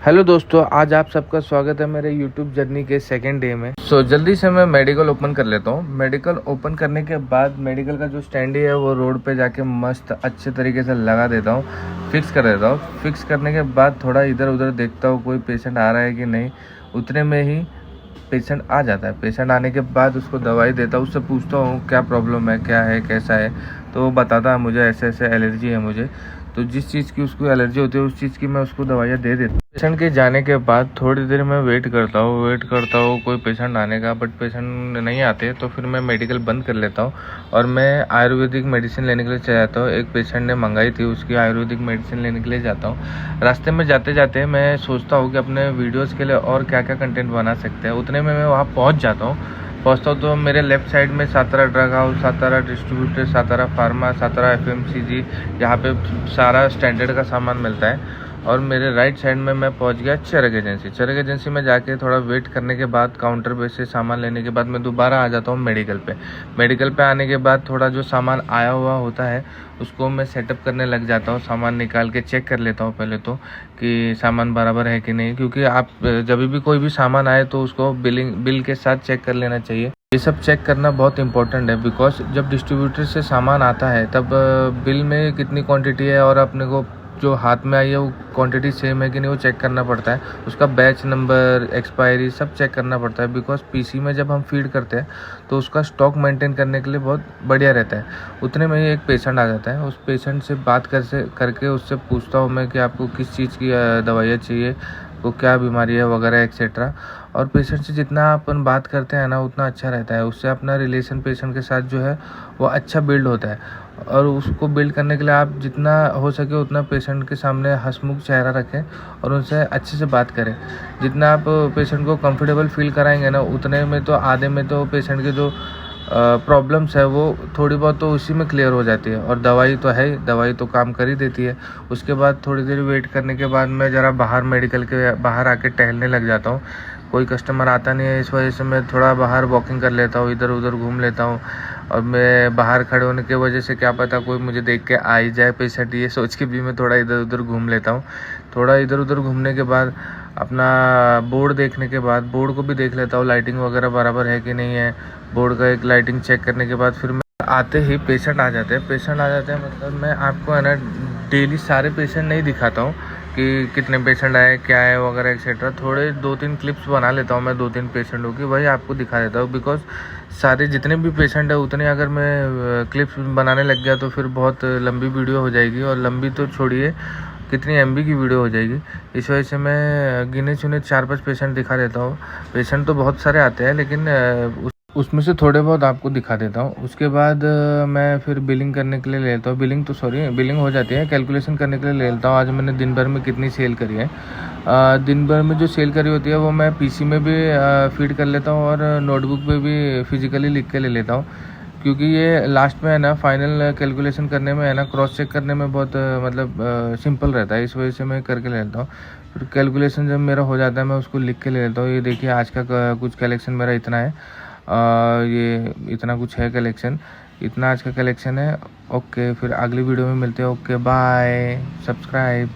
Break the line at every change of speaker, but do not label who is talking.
Hello दोस्तों, आज आप सबका स्वागत है मेरे यूट्यूब जर्नी के सेकेंड डे में। जल्दी से मैं मेडिकल ओपन कर लेता हूँ। मेडिकल ओपन करने के बाद मेडिकल का जो स्टैंड है वो रोड पे जाके मस्त अच्छे तरीके से लगा देता हूँ, फिक्स कर देता हूँ। फिक्स करने के बाद थोड़ा इधर उधर देखता हूँ कोई पेशेंट आ रहा है कि नहीं। उतने में ही पेशेंट आ जाता है। पेशेंट आने के बाद उसको दवाई देता हूँ, उससे पूछता हूँ क्या प्रॉब्लम है, क्या है, कैसा है। तो वो बताता है मुझे ऐसे ऐसे एलर्जी है मुझे। तो जिस चीज़ की उसको एलर्जी होती है उस चीज़ की मैं उसको दवाइयाँ दे देता हूँ। पेशेंट के जाने के बाद थोड़ी देर मैं वेट करता हूँ कोई पेशेंट आने का। बट पेशेंट नहीं आते तो फिर मैं मेडिकल बंद कर लेता हूँ और मैं आयुर्वेदिक मेडिसिन लेने के लिए चला जाता हूँ। एक पेशेंट ने मंगाई थी, उसकी आयुर्वेदिक मेडिसिन लेने के लिए जाता हूँ। रास्ते में जाते जाते मैं सोचता हूँ कि अपने वीडियोज़ के लिए और क्या क्या कंटेंट बना सकते हैं। उतने में मैं वहाँ पहुँचता हूँ तो मेरे लेफ्ट साइड में Satara drug house, Satara distributor, Satara pharma, Satara FMCG, यहाँ पे सारा स्टैंडर्ड का सामान मिलता है। और मेरे राइट साइड में मैं पहुंच गया चरक एजेंसी। चरक एजेंसी में जाके थोड़ा वेट करने के बाद काउंटर पे से सामान लेने के बाद मैं दोबारा आ जाता हूँ मेडिकल पे। मेडिकल पे आने के बाद थोड़ा जो सामान आया हुआ होता है उसको मैं सेटअप करने लग जाता हूँ। सामान निकाल के चेक कर लेता हूँ पहले तो कि सामान बराबर है कि नहीं, क्योंकि आप जब भी कोई भी सामान आए तो उसको बिल के साथ चेक कर लेना चाहिए। ये सब चेक करना बहुत इंपॉर्टेंट है, बिकॉज जब डिस्ट्रीब्यूटर से सामान आता है तब बिल में कितनी क्वांटिटी है और अपने को जो हाथ में आई है वो क्वांटिटी सेम है कि नहीं वो चेक करना पड़ता है। उसका बैच नंबर, एक्सपायरी सब चेक करना पड़ता है, बिकॉज पीसी में जब हम फीड करते हैं तो उसका स्टॉक मेंटेन करने के लिए बहुत बढ़िया रहता है। उतने में ही एक पेशेंट आ जाता है। उस पेशेंट से बात करके उससे पूछता हूँ मैं कि आपको किस चीज़ की दवाइयाँ चाहिए, वो क्या बीमारी है वगैरह एक्सेट्रा। और पेशेंट से जितना अपन बात करते हैं ना उतना अच्छा रहता है। उससे अपना रिलेशन पेशेंट के साथ जो है वो अच्छा बिल्ड होता है। और उसको बिल्ड करने के लिए आप जितना हो सके उतना पेशेंट के सामने हंसमुख चेहरा रखें और उनसे अच्छे से बात करें। जितना आप पेशेंट को कंफर्टेबल फील कराएंगे ना उतने में तो आधे में तो पेशेंट के जो प्रॉब्लम्स है वो थोड़ी बहुत तो उसी में क्लियर हो जाती है। और दवाई तो है ही, दवाई तो काम कर ही देती है। उसके बाद थोड़ी देर वेट करने के बाद मैं ज़रा बाहर मेडिकल के बाहर आके टहलने लग जाता हूँ। कोई कस्टमर आता नहीं है, इस वजह से मैं थोड़ा बाहर वॉकिंग कर लेता हूँ, इधर उधर घूम लेता हूँ। और मैं बाहर खड़े होने की वजह से क्या पता कोई मुझे देख के आ ही जाए पेशेंट, ये सोच के भी मैं थोड़ा इधर उधर घूम लेता हूँ। थोड़ा इधर उधर घूमने के बाद अपना बोर्ड देखने के बाद बोर्ड को भी देख लेता हूँ लाइटिंग वगैरह बराबर है कि नहीं है। बोर्ड का एक लाइटिंग चेक करने के बाद फिर मैं आते ही पेशेंट आ जाते हैं मतलब मैं आपको है ना डेली सारे पेशेंट नहीं दिखाता हूँ कि कितने पेशेंट आए, क्या है वगैरह एक्सेट्रा। थोड़े 2-3 क्लिप्स बना लेता हूँ मैं 2-3 पेशेंटों की, वही आपको दिखा देता हूँ। बिकॉज सारे जितने भी पेशेंट है उतने अगर मैं क्लिप्स बनाने लग गया तो फिर बहुत लंबी वीडियो हो जाएगी, और लंबी तो छोड़िए कितनी एमबी की वीडियो हो जाएगी। इस वजह से मैं गिने चुने 4-5 पेशेंट दिखा देता हूँ। पेशेंट तो बहुत सारे आते हैं लेकिन उसमें से थोड़े बहुत आपको दिखा देता हूँ। उसके बाद मैं फिर बिलिंग करने के लिए ले लेता हूँ। बिलिंग हो जाती है, कैलकुलेशन करने के लिए ले लेता हूँ आज मैंने दिन भर में कितनी सेल करी है। दिन भर में जो सेल करी होती है वो मैं पीसी में भी फीड कर लेता हूँ और नोटबुक पे भी फिजिकली लिख के ले लेता हूँ, क्योंकि ये लास्ट में है ना फाइनल कैलकुलेशन करने में है ना क्रॉस चेक करने में बहुत सिंपल रहता है। इस वजह से मैं करके ले लेता हूँ। फिर कैलकुलेशन जब मेरा हो जाता है मैं उसको लिख के ले लेता हूँ। ये देखिए आज का कुछ कलेक्शन मेरा इतना है, ये इतना कुछ है कलेक्शन, इतना आज का कलेक्शन है। ओके, फिर अगली वीडियो में मिलते हैं। Okay bye, subscribe.